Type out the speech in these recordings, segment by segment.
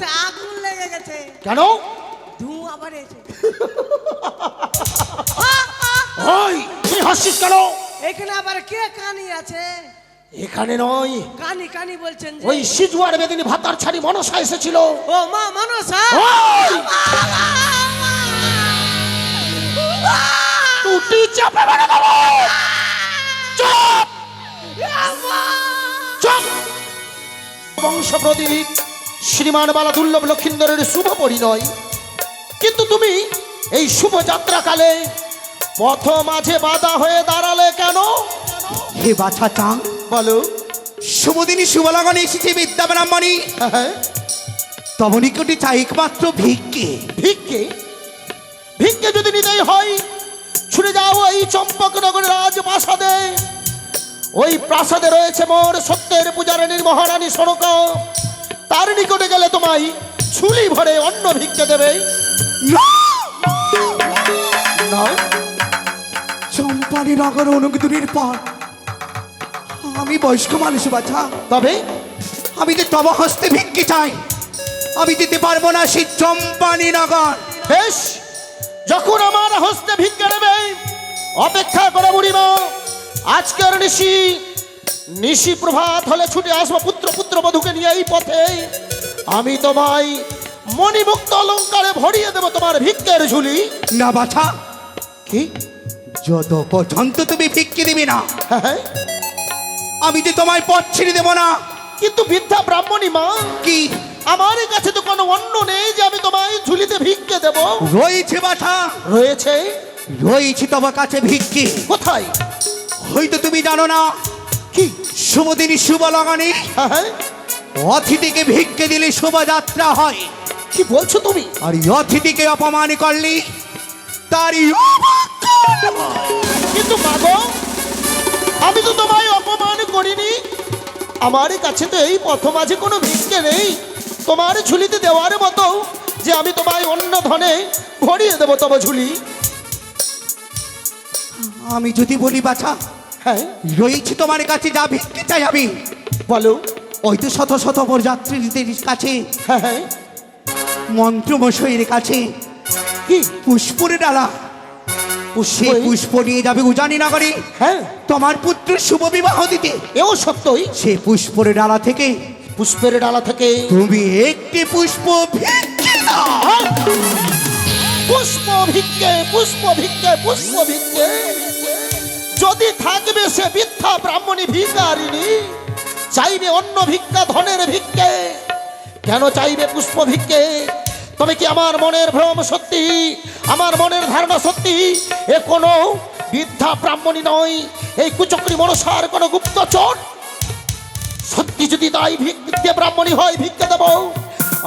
মাথায় আগুন লেগে গেছে। কেন? ধোঁয়া বেরিয়েছে। ওই তুই হাসছিস কেন? এখানে আবার কে কানি আছে? এখানে নয়, কানি কানি বলছেন যে? ওই সিজুয়ার বেদিনী ভাতার ছাড়ি মনসা এসেছিল। ও মা মনসা? ওই! টুটি চাপে মেরে দেবো। চুপ চুপ। বংশ প্রদীপ শ্রীমান বালা দুর্লভ লক্ষিন্দরের শুভ পরিণয়, কিন্তু তুমি এই শুভ যাত্রাকালে পথ মাঝে বাধা হয়ে দাঁড়ালে কেন? হে বাছা চাং, বলো। শুভদিনী শুভলগ্নে এসেছে বিদ্যা ব্রাহ্মণী, হ্যাঁ, তব নিকটে চাই একমাত্র ভিক্ষে। ভিক্ষে? ভিক্ষে যদি নিতেই হয়, ছুটে যাও এই চম্পকনগরের রাজপ্রাসাদে। ওই প্রাসাদে রয়েছে মোর সত্যের পূজারানীর মহারানী সনকা। তার নিকটে গেলে তোমায় ঝুলি ভরে অন্ন ভিক্ষে দেবে। না, না, চম্পানি নগর অনুদূরের পর আমি বয়স্ক মানুষ বাছা, তবে আমি যে তব হস্তে ভিক্ষে চাই। আমি দিতে পারবো না সেই চম্পানি নগর। বেশ, যখন আমার হস্তে ভিক্ষে নেবে অপেক্ষা করে বুড়িমা। আজকের নিশি প্রভাত হলে ছুটে আসবো পুত্র পুত্র বধূকে নিয়ে এই পথে। আমি তোমায় মণিমুক্ত অলঙ্কারে ভরিয়ে দেবো তোমার ভিক্ষের ঝুলি। না বাছা, কি? যত পর্যন্ত তুমি ভিক্ষে দিবি না, হ্যাঁ, আমি যে তোমায় পথ ছেড়ে দেবো না। কিন্তু বৃদ্ধা ব্রাহ্মণী মা, কি আমার কাছে তো কোনো অন্ন নেই যে আমি তোমায় ঝুলিতে ভিক্ষে দেব। রয়েছে বাছা, রয়েছে? রয়েছে তোমার কাছে ভিক্ষে। কোথায়? হয়তো তুমি জানো না, কি? শুভদিনী শুভ লগনে হ্যাঁ, অতিথিকে ভিক্ষে দিলে শোভাযাত্রা হয়, কি বলছো তুমি? আর এই অতিথিকে অপমান করলে তারই কিন্তু মাগো, আমি তো তোমায় অপমান করিনি। আমার কাছে তো এই পথ মাঝে কোনো ভিক্ষে নেই তোমার ঝুলিতে দেওয়ার মতো যে আমি তোমায় অন্য ধনে ভরিয়ে দেবো তবে ঝুলি। আমি যদি বলি বাছা, হ্যাঁ, রয়েছে তোমার কাছে যা ভিক্ষে চাই আমি, বলো। ওই তো শত শত যাত্রীদের কাছে, হ্যাঁ হ্যাঁ, মন্ত্রমশাইয়ের কাছে কি? পুষ্পের ডালা, সে পুষ্প নিয়ে যাবে উজানি নগরে হ্যাঁ, তোমার পুত্রের শুভ বিবাহ দিতে। এও সত্যই। সে পুষ্পের ডালা থেকে পুষ্পের ডালা থেকে তুমি একটি পুষ্প ভিক্ষে দাও। পুষ্প ভিক্ষে, পুষ্প ভিক্ষে, পুষ্প ভিক্ষে। যদি থাকবে সে বৃদ্ধা ব্রাহ্মণী ভিখারিণী, চাইবে অন্য ভিক্ষা, ধনের ভিক্ষে। কেন চাইবে পুষ্প ভিক্ষে? তবে কি আমার মনের ভ্রম সত্যি, আমার মনের ধারণা সত্যি? এ কোনো বৃদ্ধা ব্রাহ্মণী নয়, এই কুচক্রী মনসার কোনো গুপ্তচর। সত্যি যদি তাই ভিক্ষে ব্রাহ্মণী হয় ভিক্ষে দেব,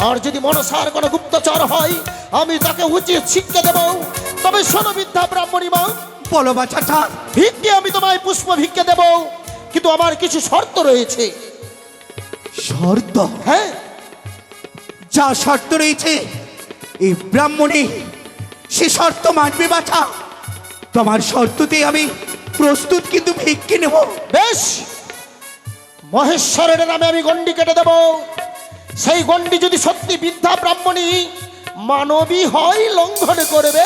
আর যদি মনসার কোনো গুপ্তচর হয় আমি তাকে উচিত শিক্ষা দেব। তবে শোনো বৃদ্ধা ব্রাহ্মণী মা, বলো বাচ্চাটা। ভিক্ষে আমি তোমায় পুষ্প ভিক্ষে দেব, কিন্তু আমার কিছু শর্ত রয়েছে। শর্ত? হ্যাঁ, যা শর্ত রয়েছে এই ব্রাহ্মণী সে শর্ত মানবে বাছা। তোমার শর্ততে আমি প্রস্তুত, কিন্তু ভিক্ষে নেব। বেশ, মহেশ্বরের নামে আমি গণ্ডি কেটে দেব। সেই গণ্ডি যদি সত্যি বৃদ্ধা ব্রাহ্মণী মানবী হয় লঙ্ঘন করবে,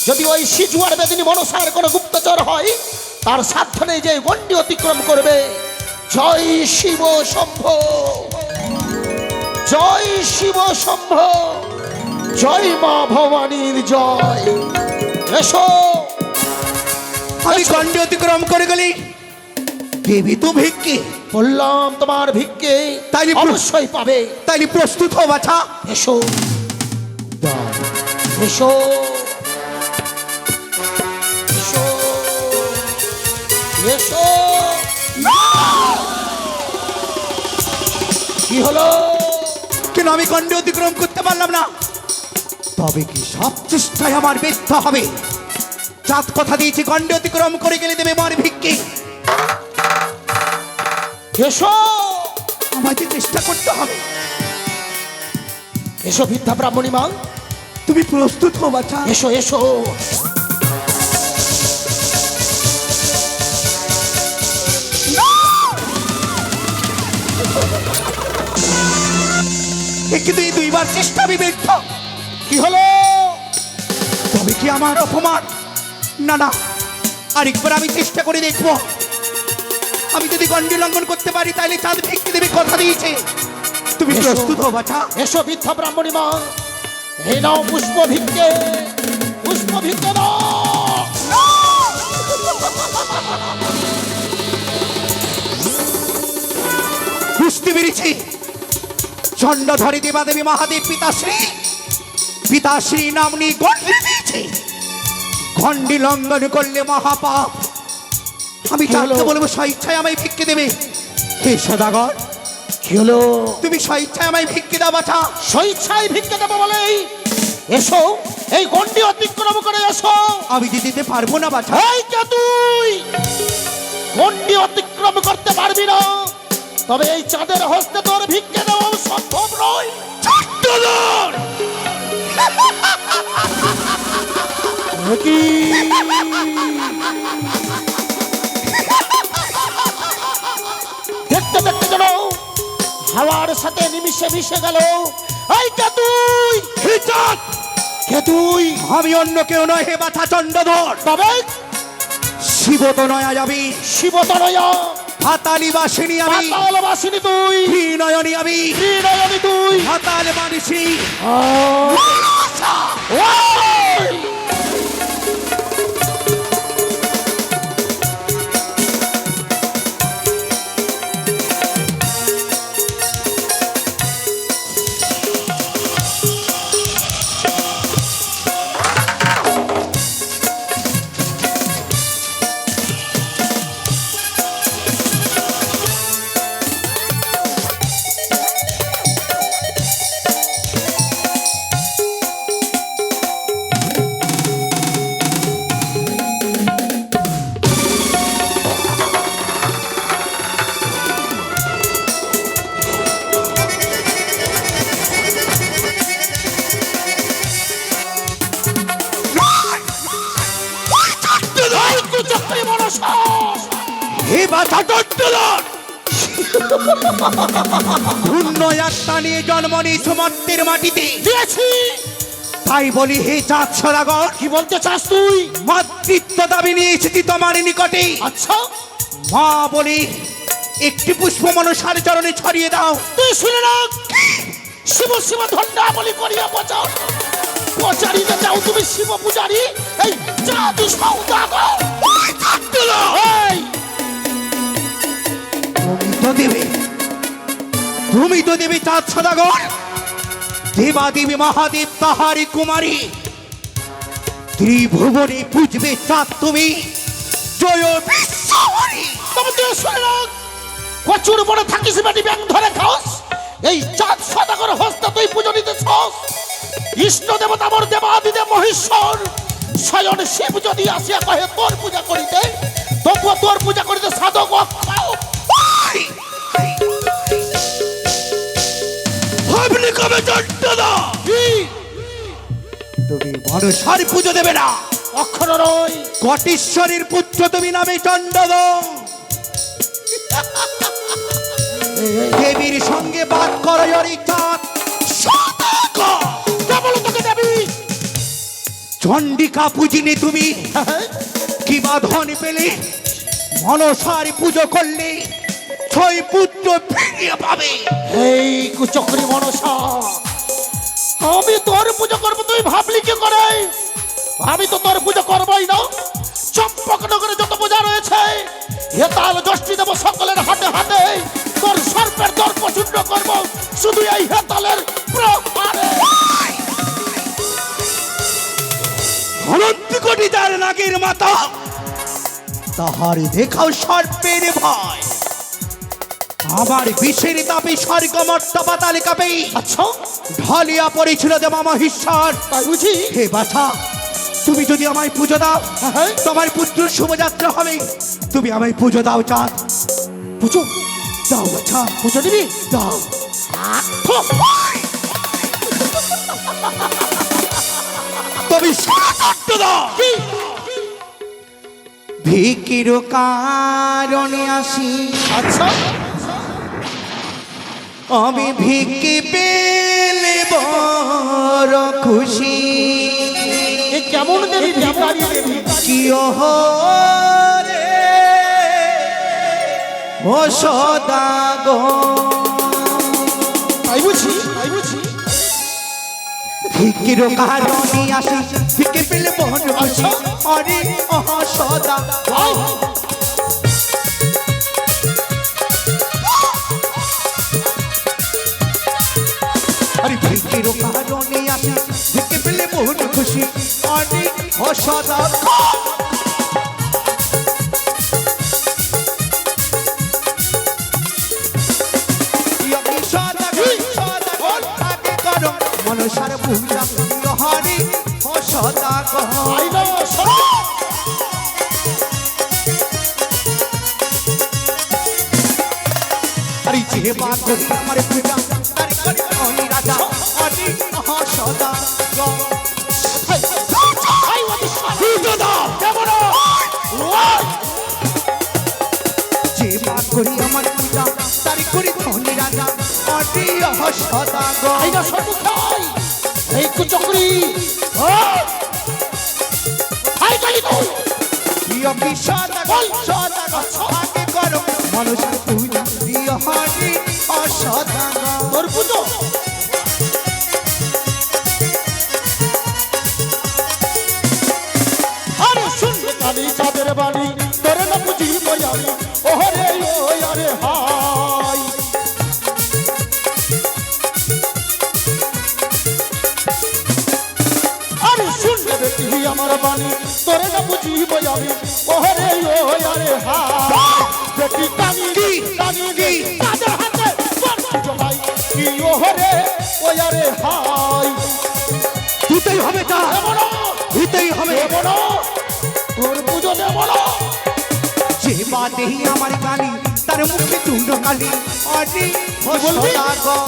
যদি ওই সিজুয়ার বেদিনী মনসার কোনো গুপ্তচর হয় তার সাধ্য নেই যে গণ্ডি অতিক্রম করবে। জয় শিব শম্ভ, জয় শিব শম্ভ, জয় মা ভবানীর জয়। এসো। আমি গণ্ডি অতিক্রম করে গেলি দেবী তো ভিক্ষে। বললাম তোমার ভিক্ষে তাইলে অবশ্যই পাবে। তাইলে প্রস্তুত হও বাছা। এসো, এসো, এসো, এসো। কি হলো? কেন আমি গণ্ডি অতিক্রম করতে পারলাম না? তবে কি সব চেষ্টায় আমার ব্যর্থ হবে? চাঁদ কথা দিয়েছি, গণ্ডি অতিক্রম করে গেলে দেবে মার ভিক্ষে। এসো, আমাকে চেষ্টা করতে হবে। এসো বৃদ্ধা ব্রাহ্মণী মা, তুমি প্রস্তুত হও বাছা। এসো, এসো। কিন্তু এই দুইবার চেষ্টা আমি ব্যর্থ। কি হলো? তবে কি আমার অপমান? না না, আরেকবার আমি চেষ্টা করে দেখব। আমি যদি গণ্ডি লঙ্ঘন করতে পারি তাহলে চাঁদ ভিক্ষে দেবে কথা দিয়েছে। তুমি এসো। প্রস্তুত হও বাছা? এসো বৃদ্ধা ব্রাহ্মণী মা, এই নাও পুষ্প ভিক্ষে, পুষ্প ভিক্ষে দাও। বুঝতে পেরেছি, চন্ডধরে দেবাদেবী মহাদেব পিতাশ্রী নামনি গণ্ডি দিয়েছে। গণ্ডি লঙ্ঘন করলে মহাপাপ। আমি কি হলো? চাঁদকে বলবো স্বইচ্ছায় আমায় ভিক্ষে দেবে। হে সদাগর, কি হলো? তুমি স্বইচ্ছায় আমায় ভিক্ষে দাও বাছা। স্বেচ্ছায় ভিক্ষে দেবো বলেই এসো, এই গণ্ডি অতিক্রম করে এসো। আমি যে দিতে পারবো না বাছা। এই কে তুই? গণ্ডি অতিক্রম করতে পারবি না, তবে এই চাঁদের হস্তে তোর ভিক্ষে দেওয়া সম্ভব নয়। চট্টধর! কি? দেখতে দেখতে যেন হাওয়ার সাথে নিমিশে মিশে গেল। এই কে তুই? হে চাঁদ! কে তুই? আমি অন্য কেউ নয় হে বাছা চন্ডধর। তবে শিব তো নয়া যাবি, শিবতনয়া হাতালি বাসিনী আমি, পাতালবাসিনী তুই, নয়নী আমি, ত্রিনয়নী তুই। হাতাল মানসী। ওই! কুচক্রী মনসা! হে বাছা চট্টধর! ধন্য আত্মা নিয়ে জন্ম নিয়েছ মর্তের মাটিতে, দিয়েছি। তাই বলি হে চাঁদ সদাগর, কি বলতে চাস তুই? মাতৃত্ব দাবি নিয়ে এসেছি তোমার নিকটে। আচ্ছা, মা বলি একটি পুষ্প মনসার চরণে ছড়িয়ে দাও। তুই শুনে রাখ, শিব শিব ধন্ডা বলি করিয়া বচাও। পচারিতে যাও তুমি শিব পূজারি, এই জাদু সৌদাগর। এই তুমি তো দেবে চাঁদ সদাগর। দেবাদেবী মহাদেব তাহারি কুমারী, ত্রিভুবনে পুজবে চাঁদ তুমি। জয় বিশ্বহরি। তবে তুই শুনে রাখ, কচুর বড় থাকিস বেটি ব্যাং ধরে খাস। এই চাঁদ সদাগর হস্তে তুই পুজো দিতেছস। ইষ্ট দেবতা মোর দেবাদিদেব মহেশ্বর স্বয়ং শিব যদি আসিয়া কহে তোর পূজা করিতে, তবুও তোর পূজা করিতে সাধক অক্ষয়। ভাবলি কবে চট্টদা কি? তুমি মনসার পুজো দেবে না? অক্ষর রয় কটেশ্বরের পুত্র তুমি নামে চণ্ডদম। দেবীর সঙ্গে বাদ করো হরি চাঁদ সদাগর। কেবল তোকে দেবী। চণ্ডিকা পুজিনি তুমি, কি বাঁধন পেলে? মনসার পুজো করলে ছয় পুত্র ফিরিয়ে পাবে। এই কুচক্রী মনসা, আমি তোর পুজো করবো তুই ভাবলি কি করে? আমি তো তোর পুজো করবোই না। চম্পকনগরে যত পূজা রয়েছে, হেতাল যষ্টি দেব সকলের হাতে হাতে। তোর সর্পের দর্প চূর্ণ করবো শুধু এই হেতালের প্রভারে। অনন্ত কোটি যার নাগের মাথা, তাহার দেখাও সর্পের ভয়। আমার বিষের তাপে স্বর্গ মর্ত পাতালে কাঁপে। আচ্ছা, ঢালিয়া পড়েছিল দেবা মহেশ্বর। তাই বুঝি? হে বাছা, তুমি যদি আমায় পুজো দাও, হ্যাঁ। তোমার পুত্র শুভযাত্রা হবে। তুমি আমায় পুজো দাও চাঁদ। পুজো দাও বাছা, পুজো দিবি? দাও। তবে সাত দাও। কি? ভিকির কারণে আসি, আচ্ছা, আমি ভিকি পেয়ে পেলে বড় খুশি এ কেমন দেবী ভিখারি দেবী কি রে ও সদাগর তাই বুঝি তাই বুঝি ভিকির কারণে আসি ভিকে পেলে বড় খুশি অরে ও সদাগর আরে ভিকির কারণে আসি ভিকে পেলে বড় খুশি অরে ও সদাগর মনসার পূজা হরি ও সদাগর আই না সদা আরে যে মা করি আমার পূজা তার করি অনি রাজা হরি ও সদাগর আই অবিশ্বাস দাদা কেমন যে মা করি আমার পূজা তার করি অনি রাজা হরি ও সদাগর আই না সদুখাই এই কুচকরি আই কালি তো কি সদাগর সদাগর আগে করো মনসার পূজা হরি ও সদাগর তোর পুজো আরে শুনবে কালি চাঁদের বাড়ি তোরে না বুঝি বয়ালি ওহরে ও আরে হাই আরে শুনবে বেটি আমার বাণী তোরে না বুঝি বয়ালি ওহরে ও আরে হাই বেটি কানি কানি চাঁদের হাতে তোর পুজো ভাই কি ওহরে ও আরে হাই দিতেই হবে তা বলো দিতেই হবে বলো তোর পুজো দে বলো যে বাদে আমার গালি তার মুখে চূর্ণ কালি অরি ও বলবি? সদাগর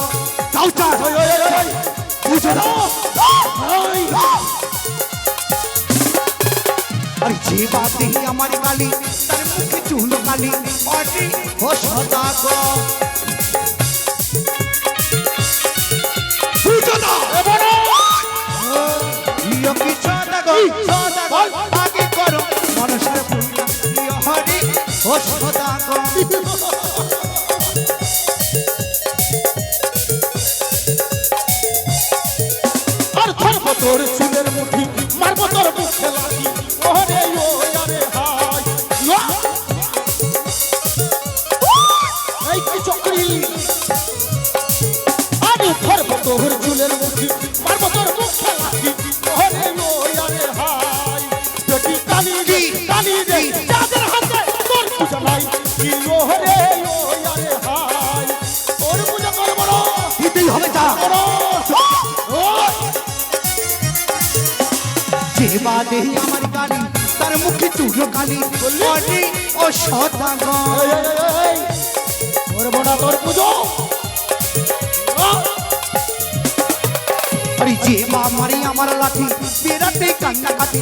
তাও চার ওই ওই ওই ওই বুঝে না ওই আরে যে বাদে আমার গালি তার মুখে চূর্ণ কালি অরি ও সদাগর বুঝে না বলো ইয়ো কি সদাগর সদাগর আগে করো মনসার পূজা হরি ও সদাগর আর ধরবো তোর চুলের মুঠি মারবো তোর মুখে লাঠি ওরে ও আরে হাই এই কি চক্রি আরে ধরবো তোর চুলের মুঠি মারবো তোর মুখে লাঠি ওরে ও আরে হাই বেটি কালি রে যাদের হাতে তোর পূজা নাই কি ওরে ও আরে হাই তোর পূজা করবো না দিতেই হবে তা করো ওই যে বাদে আমার গালি তার মুখে চূর্ণ কালি অরি ও সদাগর করবো না তোর পুজো আরে যে মা মারি আমার লাঠি বিরাটে কান্না কাটি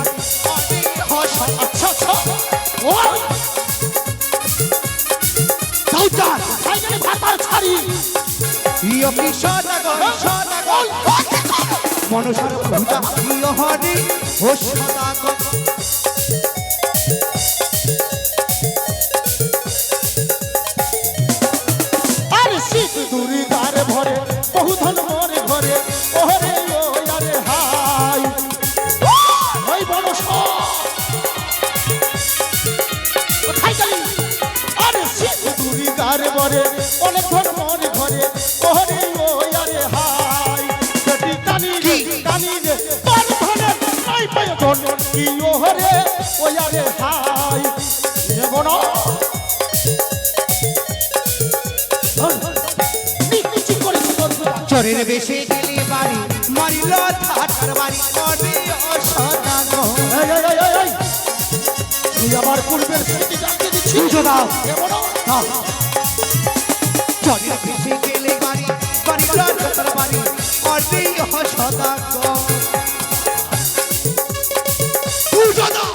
অরি ও সদাগর আচ্ছা আচ্ছা ও তাও চার সাইকেলে ভাতার ছাড়ি ইয়ো কি সদাগর সদাগর মনসার পূজা ইয়ো হরি ও সদাগর আর শীত দূরি গার ভরে বহু ধন মরে ঘরে ওরে ও আরে হাই ওই বড় কোথায় গেলি আরে শীত দূরি গার ভরে অনেক ধন মরে ঘরে ওরে ও আরে হাই বেটি কানি রে তোর ধনের নাই পায় ধন কি ওরে ও আরে হাই নেব না চরের বেশে গেলে বাড়ি মারিল থাটার বাড়ি অরি ও সদাগর তুই আমার পূর্বের স্মৃতি জানতে দিচ্ছি পুজো দাও এমন চরের বেশে গেলে বাড়ি মারিল থাটার বাড়ি অরি ও সদাগর পুজো দাও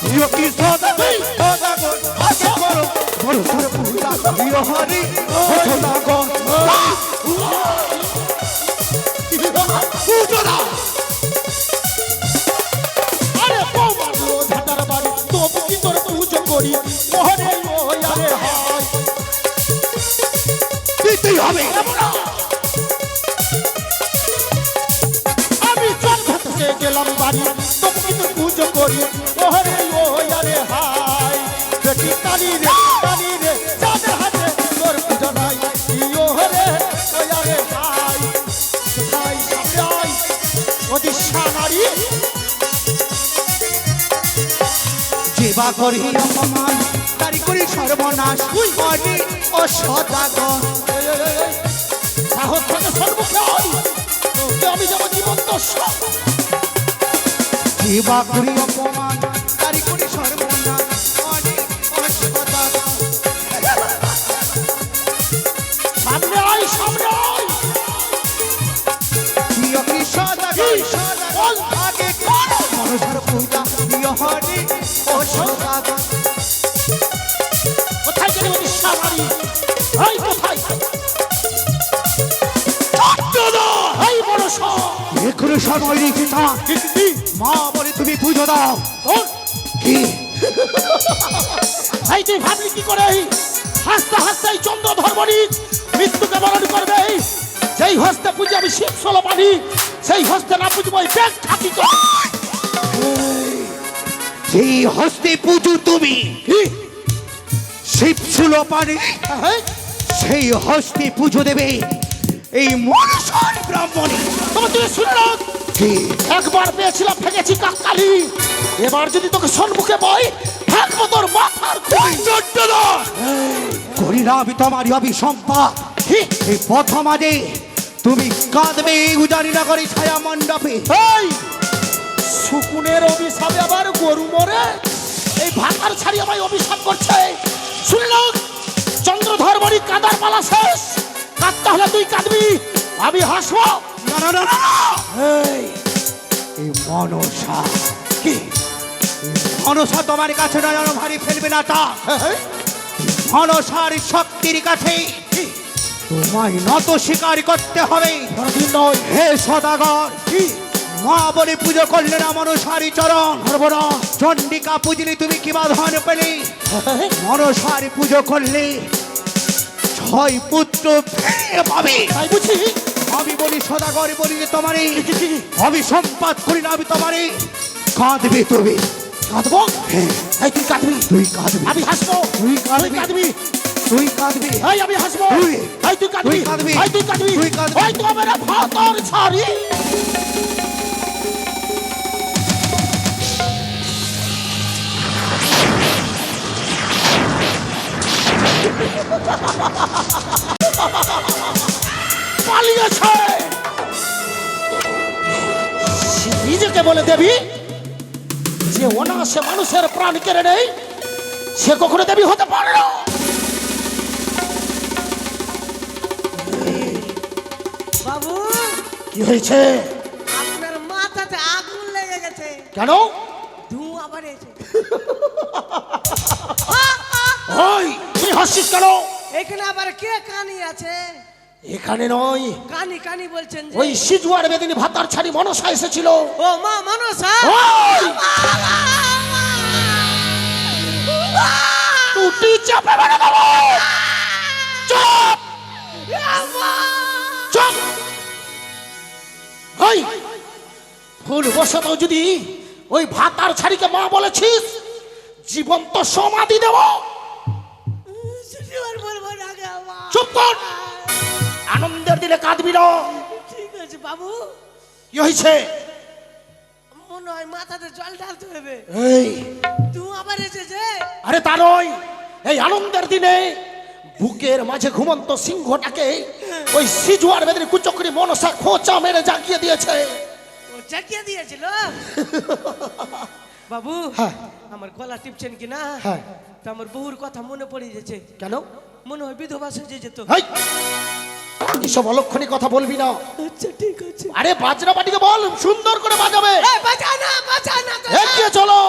ইয়ো কি সদাগর সদাগর আগে করো বড় সর পূজা ইয়ো হরি ও সদাগর হবে। আমি চল ভেতরে গেলাম বাড়ি তবু কিন্তু পুজো করি ওহরে ও আরে হাই বেটি কালি রে যাদের হাতে তোর পুজো নাই ওহরে ও আরে হাই কোথায় সামনে আই ওদিশা নারী যেবা করি অপমান তারি করি সর্বনাশ করি ও সদাগর। সাহস থেকে সর্বক্ষে আই তোকে আমি যাবো জীবন্ত যেবা করি অপমান তারি করি সর্বনাশ করি ও সদাগর। সামনে আই প্রিয় কি সদাগর সদাগর আগে করো মনসার পূজা প্রিয় হরি ও সদাগর। কোথায় গেলি ওদিশা নারী এই কোথায় এই বড় সব এখনো সময় রেখে থাক মা বলে তুমি পুজো দাও। কি এই তুই ভাবলি কি করে হাসতে হাসতে এই চন্দ্র ধর্মণি মৃত্যুকে বরণ করবে সেই হস্তে পুজো আমি শিব ষোলো পানি সেই হস্তে না পুজবো এই ব্যাগ থাকি তো সেই হস্তে পুজো তুমি শিব ছিল পারে সেই হস্তে পুজো দেবে এই মনসার ব্রাহ্মণী। তবে তুই শুনে রাখ একবার পেয়েছিলাম ফেকেছি কাককালি এবার যদি তোকে সম্মুখে বই থাকবো তোর মাথার করিলাম আমি তোমারই অভিসম্পাদ এই প্রথম আজে তুমি কাঁদবে উজানি না করে ছায়া মণ্ডপে। এই শুকুনের অভিশাপে আবার গরু মরে এই ভাতার ছাড়ি আমায় অভিশাপ করছে শুনে রাখ চন্দ্রধর বড়ি কাদার পালা শেষ কাঁদতে হলে তুই কাঁদবি আমি হাসবো না না না না এই এই মনসা কি মনসা তোমার কাছে নয়ন ভারী ফেলবে না তা মনসার শক্তির কাছে তোমায় নত স্বীকার করতে হবে। কোনদিন নয় হে সদাগর মা বলে পুজো করলে না মনসারি চরণ ধরব না চণ্ডিকা পুজলি তুমি কি বাধন পেলে মনসারি পুজো করলে 6 পুত্র ফিরে পাবে। তাই বুঝি আমি বলি সদাগর বলি যে তোমারই অভিসম্পাদ করি না আমি তোমারই কাঁদবে তুমি কাঁদবো এই তুই কাঁদবি তুই কাঁদবি আমি হাসবো তুই তুই কাঁদবি তুই কাঁদবি এই আমি হাসবো তুই এই তুই কাঁদবি তুই কাঁদবি এই তুই কাঁদবি তুই কাঁদবি ওই তো আমার ভাতার ছাড়ি পালিয়েছে নিজেকে বলে দেবী যে অনায়াসে মানুষের প্রাণ কেড়ে নেই সে কখনো দেবী হতে পারে না। বাবু কি হয়েছে আপনার মাথাতে আগুন লেগে গেছে কেন ধোঁয়া বেরিয়েছে ওই তুই হাসছিস কেন এখানে আবার কে কানি আছে এখানে নয় কানি কানি বলছেন যে ওই সিজুয়ার বেদিনী ভাতার ছাড়ি মনসা এসেছিল ও মা মনসা ওই টুটি চাপে মেরে দেবো চুপ চুপ ওই ভুল বসত যদি ওই ভাতার ছাড়িকে মা বলেছিস জীবন্ত সমাধি দেব আর বলবো না গে মা। চুপ কর আনন্দের দিলে কাঁদবি না ঠিক আছে বাবু কি হয়েছে মনে হয় মাথাতে জল ঢালতে হবে এই ধোঁয়া বেরিয়েছে যে আরে তা নয় এই আনন্দের দিনে বুকের মাঝে ঘুমন্ত সিংহটাকে ওই সিজুয়ার বেদিনী কুচকরি মনসা খোঁচা মেরে জাগিয়ে দিয়েছে ও জাকিয়ে দিয়েছিল বাবু হ্যাঁ। আমার গলা টিপছেন কি না হ্যাঁ। তো আমার বহুর কথা মনে পড়ে যাচ্ছে কেন মনে হয় বিধবা সেজে যেত এই, এসব অলক্ষণী কথা বলবি না আচ্ছা ঠিক আছে আরে বাজনা পাটিকে বল সুন্দর করে বাজাবে বাঁচা না এগিয়ে চলো